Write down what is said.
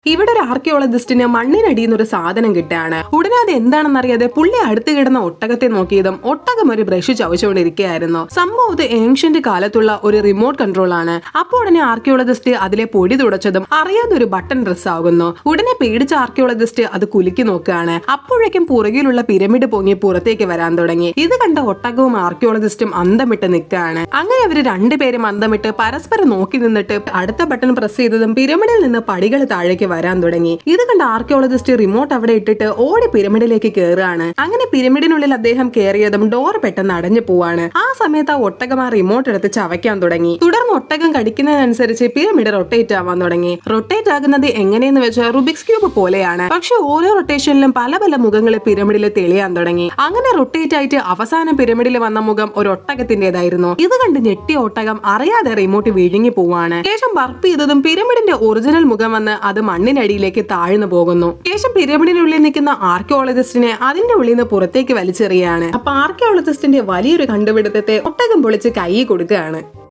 ഇവിടെ ഒരു ആർക്കിയോളജിസ്റ്റിന് മണ്ണിനടിയുന്ന ഒരു സാധനം കിട്ടുകയാണ്. ഉടനെ അത് എന്താണെന്നറിയാതെ പുള്ളി അടുത്ത് കിടന്ന ഒട്ടകത്തെ നോക്കിയതും ഒട്ടകം ഒരു ബ്രഷ് ചവച്ചുകൊണ്ടിരിക്കുകയായിരുന്നു. സംഭവം ഇത് ഏൻഷ്യന്റ് കാലത്തുള്ള ഒരു റിമോട്ട് കൺട്രോൾ ആണ്. അപ്പോൾ ഉടനെ ആർക്കിയോളജിസ്റ്റ് അതിലെ പൊടി തുടച്ചതും അറിയാതെ ഒരു ബട്ടൺ പ്രസ് ആകുന്നു. ഉടനെ പേടിച്ച ആർക്കിയോളജിസ്റ്റ് അത് കുലുക്കി നോക്കുകയാണ്. അപ്പോഴേക്കും പുറകിലുള്ള പിരമിഡ് പൊങ്ങി പുറത്തേക്ക് വരാൻ തുടങ്ങി. ഇത് കണ്ട ഒട്ടകവും ആർക്കിയോളജിസ്റ്റും അന്തമിട്ട് നിൽക്കുകയാണ്. അങ്ങനെ അവര് രണ്ടുപേരും അന്തമിട്ട് പരസ്പരം നോക്കി നിന്നിട്ട് അടുത്ത ബട്ടൺ പ്രസ് ചെയ്തതും പിരമിഡിൽ നിന്ന് പടികൾ താഴേക്ക് വരാൻ തുടങ്ങി. ഇത് കണ്ട ആർക്കിയോളജിസ്റ്റ് റിമോട്ട് അവിടെ ഇട്ടിട്ട് ഓടി പിരമിഡിലേക്ക് കയറുകയാണ്. അങ്ങനെ പിരമിഡിനുള്ളിൽ അദ്ദേഹം കയറിയതും ഡോർ പെട്ടെന്ന് അടഞ്ഞു പോവാണ്. ആ സമയത്ത് ആ ഒട്ടകം ആ റിമോട്ട് എടുത്ത് ചവയ്ക്കാൻ തുടങ്ങി. തുടർന്ന് ഒട്ടകം കടിക്കുന്നതിനനുസരിച്ച് പിരമിഡ് റൊട്ടേറ്റ് ആവാൻ തുടങ്ങി. റൊട്ടേറ്റ് ആകുന്നത് എങ്ങനെയെന്ന് വെച്ചാൽ റുബിക്സ് ക്യൂബ് പോലെയാണ്. പക്ഷെ ഓരോ റൊട്ടേഷനിലും പല പല മുഖങ്ങൾ പിരമിഡിൽ തെളിയാൻ തുടങ്ങി. അങ്ങനെ റൊട്ടേറ്റ് ആയിട്ട് അവസാനം പിരമിഡിൽ വന്ന മുഖം ഒരു ഒട്ടകത്തിന്റേതായിരുന്നു. ഇത് കണ്ട് ഞെട്ടിയ ഒട്ടകം അറിയാതെ റിമോട്ട് വിഴുങ്ങി പോവാണ്. ശേഷം വർപ്പ് ചെയ്തതും പിരമിഡിന്റെ ഒറിജിനൽ മുഖം വന്ന് അത് മണ്ണിനടിയിലേക്ക് താഴ്ന്നു പോകുന്നു. ശേഷം പിരമിഡിനുള്ളിൽ നിൽക്കുന്ന ആർക്കിയോളജിസ്റ്റിനെ അതിന്റെ ഉള്ളിൽ നിന്ന് പുറത്തേക്ക് വലിച്ചെറിയാണ്. അപ്പൊ ആർക്കിയോളജിസ്റ്റിന്റെ വലിയൊരു കണ്ടുപിടുത്തത്തെ ഒട്ടകം പൊളിച്ച് കൈ കൊടുക്കുകയാണ്.